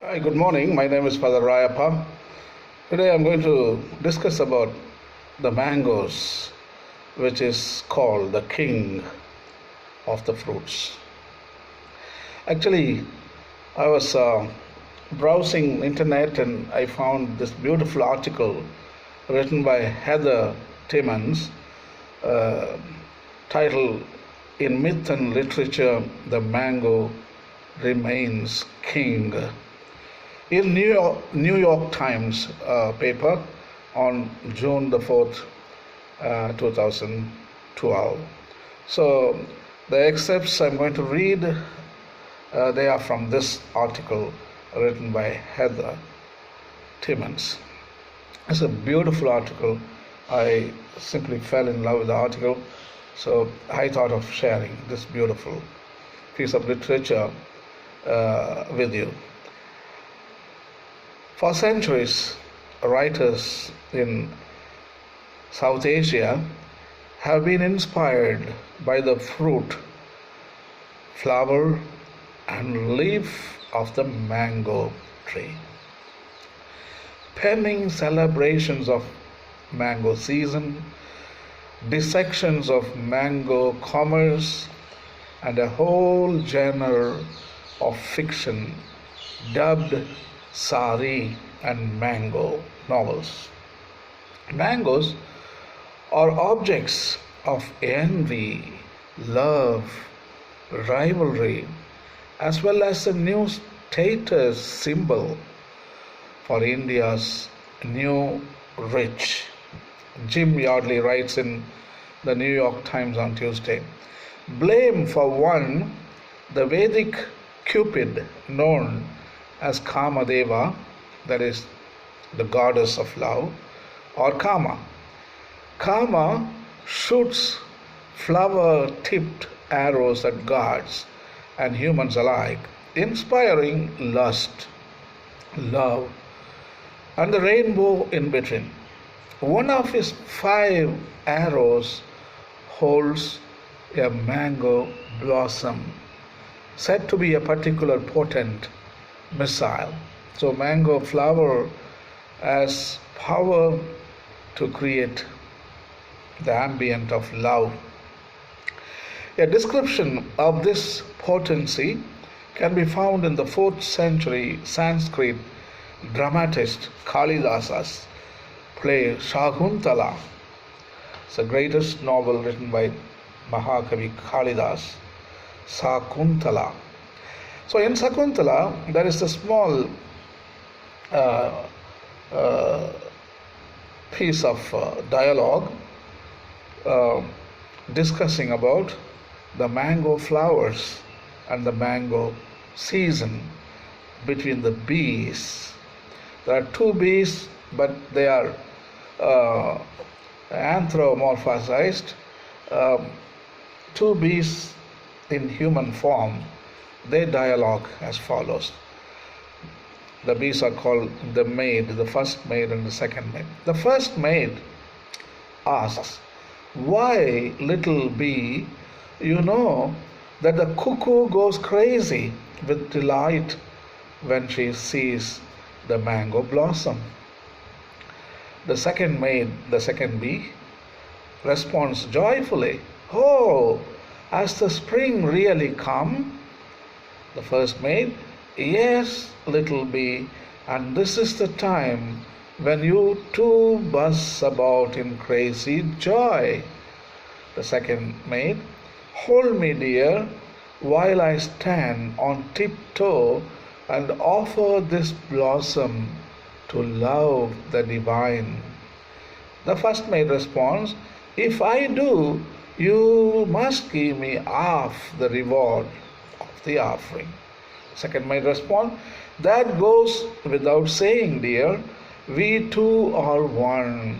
Hi, good morning. My name is Father Rayappa. Today I'm going to discuss about the mangoes, which is called the king of the fruits. Actually, I was browsing internet and I found this beautiful article written by Heather Timmons, uh, titled "In Myth and Literature, the Mango Remains King." In New York Times paper on June the 4th, 2012. So the excerpts I'm going to read, they are from this article written by Heather Timmons. It's a beautiful article. I simply fell in love with the article, so I thought of sharing this beautiful piece of literature with you. For centuries, writers in South Asia have been inspired by the fruit, flower, and leaf of the mango tree. Penning celebrations of mango season, dissections of mango commerce, and a whole genre of fiction dubbed sari and mango novels. Mangoes are objects of envy, love, rivalry, as well as a new status symbol for India's new rich. Jim Yardley writes in the New York Times on Tuesday, blame for one, the Vedic Cupid known as Kamadeva, that is the goddess of love, or Kama. Kama shoots flower-tipped arrows at gods and humans alike, inspiring lust, love, and the rainbow in between. One of his 5 arrows holds a mango blossom, said to be a particular potent missile. So mango flower has power to create the ambient of love. A description of this potency can be found in the 4th century Sanskrit dramatist Kalidasa's play Shakuntala. It's the greatest novel written by Mahakavi Kalidas, Shakuntala. So in Shakuntala, there is a small piece of dialogue discussing about the mango flowers and the mango season between the bees. There are 2 bees, but they are anthropomorphized. 2 bees in human form. They dialogue as follows. The bees are called the maid, the first maid and the second maid. The first maid asks, why, little bee, you know that the cuckoo goes crazy with delight when she sees the mango blossom. The second maid, the second bee, responds joyfully, oh, has the spring really come? The first maid, yes, little bee, and this is the time when you too buzz about in crazy joy. The second maid, hold me, dear, while I stand on tiptoe and offer this blossom to love the divine. The first maid responds, if I do, you must give me half the reward of the offering. Second maid responds, that goes without saying, dear. We two are one.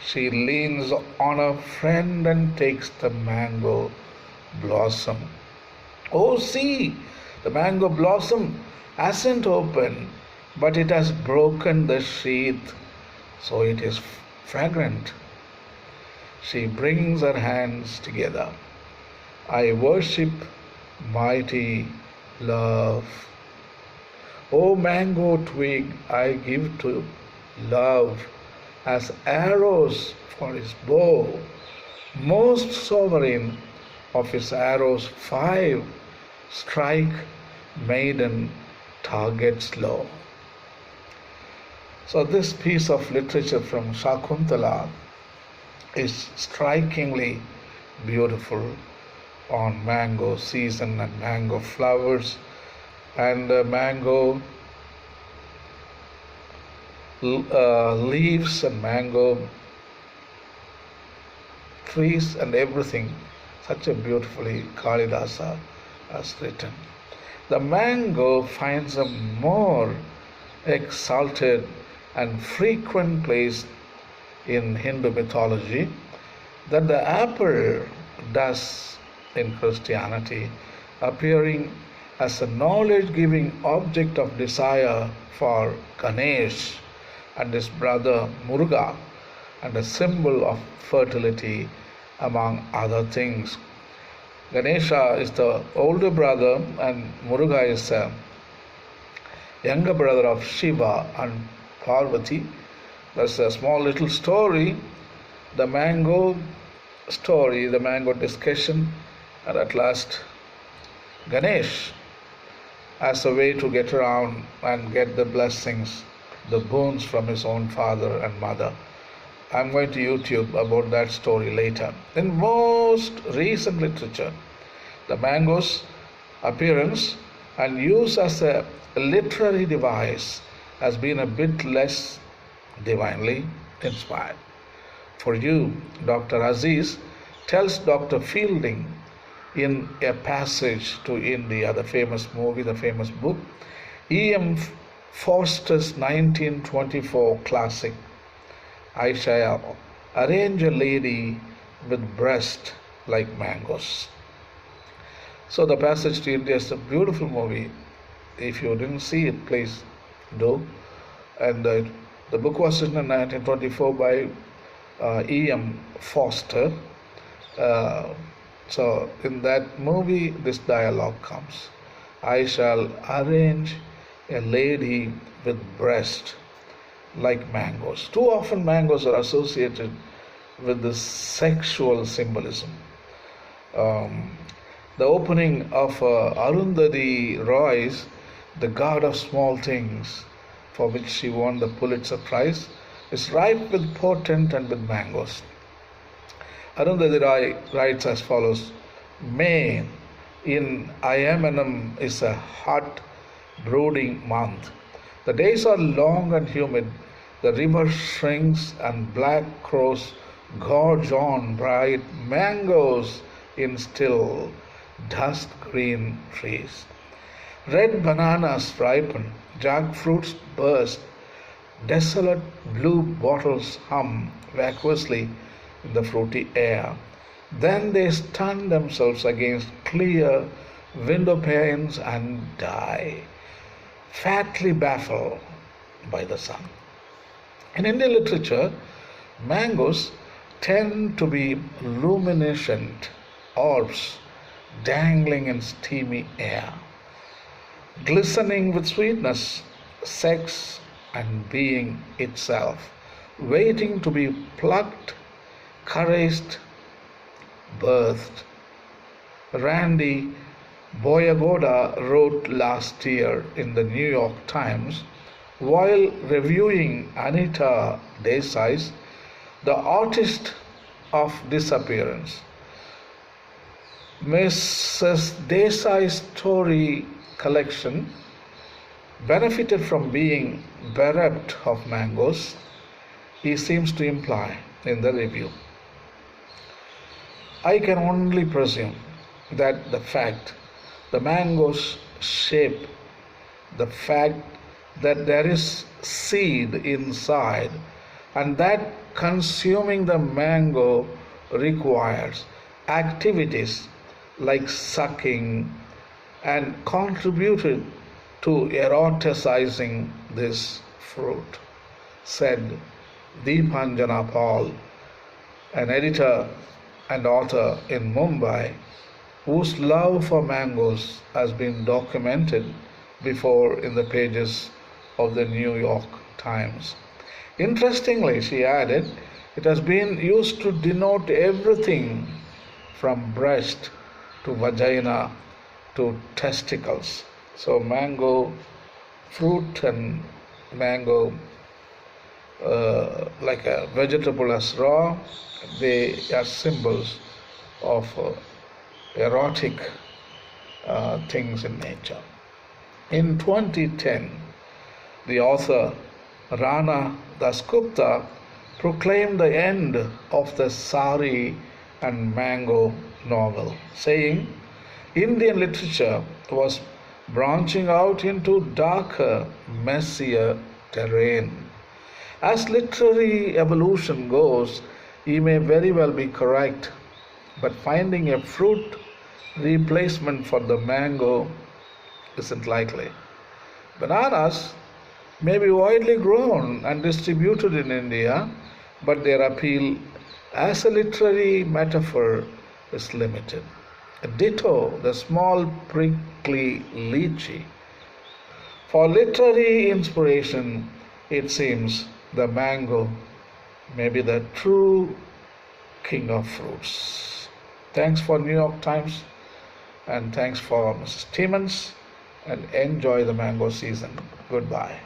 She leans on her friend and takes the mango blossom. Oh, see, the mango blossom hasn't opened, but it has broken the sheath, so it is fragrant. She brings her hands together. I worship mighty love. O mango twig I give to love as arrows for his bow. Most sovereign of his arrows 5 strike maiden targets low. So this piece of literature from Shakuntala is strikingly beautiful on mango season and mango flowers and mango leaves and mango trees and everything. Such a beautifully Kalidasa has written. The mango finds a more exalted and frequent place in Hindu mythology that the apple does in Christianity, appearing as a knowledge-giving object of desire for Ganesh and his brother Muruga, and a symbol of fertility among other things. Ganesha is the older brother and Muruga is a younger brother of Shiva and Parvati. That's a small little story, the mango story, the mango discussion, and at last Ganesh as a way to get around and get the blessings, the boons from his own father and mother. I'm going to YouTube about that story later. In most recent literature, the mango's appearance and use as a literary device has been a bit less divinely inspired. For you, Dr. Aziz tells Dr. Fielding in A Passage to India, the famous movie, the famous book, E.M. Forster's 1924 classic, I shall arrange a lady with breast like mangoes. So the Passage to India is a beautiful movie. If you didn't see it, please do. And the book was written in 1924 by E.M. Forster. So in that movie, this dialogue comes. I shall arrange a lady with breast like mangoes. Too often mangoes are associated with the sexual symbolism. The opening of Arundhati Roy's The God of Small Things, for which she won the Pulitzer Prize, is ripe with portent and with mangoes. Arundhati Roy writes as follows: May in Ayamanam is a hot, brooding month. The days are long and humid. The river shrinks and black crows gorge on bright mangoes in still, dust green trees. Red bananas ripen, jackfruits burst, desolate blue bottles hum vacuously in the fruity air. Then they stun themselves against clear window panes and die, fatly baffled by the sun. In Indian literature, mangoes tend to be luminescent orbs dangling in steamy air, glistening with sweetness, sex, and being itself, waiting to be plucked, caressed, birthed. Randy Boyagoda wrote last year in the New York Times, while reviewing Anita Desai's The Artist of Disappearance, Mrs. Desai's story collection benefited from being bereft of mangoes, he seems to imply in the review. I can only presume that the mango's shape, the fact that there is seed inside, and that consuming the mango requires activities like sucking, and contributed to eroticizing this fruit, said Deepanjana Paul, an editor and author in Mumbai, whose love for mangoes has been documented before in the pages of the New York Times. Interestingly, she added, it has been used to denote everything from breast to vagina to testicles. So, mango fruit and mango, like a vegetable as raw, they are symbols of erotic things in nature. In 2010, the author Rana Dasgupta proclaimed the end of the sari and mango novel, saying Indian literature was branching out into darker, messier terrain. As literary evolution goes, he may very well be correct, but finding a fruit replacement for the mango isn't likely. Bananas may be widely grown and distributed in India, but their appeal as a literary metaphor is limited. Ditto the small prickly lychee. For literary inspiration, it seems the mango may be the true king of fruits. Thanks for New York Times and thanks for Mrs. Timmons, and enjoy the mango season. Goodbye.